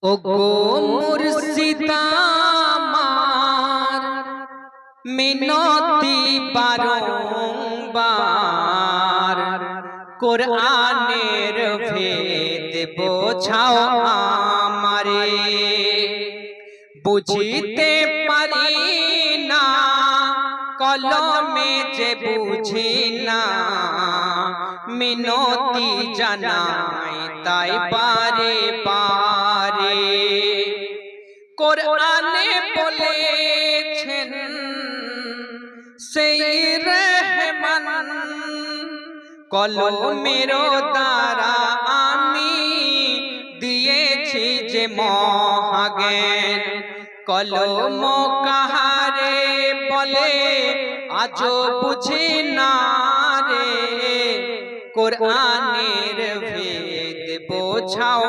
ওগো মুর্শিদা আমার মিনতি বারংবার কোরআনের ভেদ বোঝাও আমারে বুঝিতে পারি না কলমে যে বুঝি না মিনতি জানাই তাই বারে বারে কোরআনে বলেছেন সেই রহমান কলমের দ্বারা আমি দিয়েছি যে মহাজ্ঞান কলম কাহারে বলে আজও বুঝি না রে কোরআনের ভেদ বোঝাও।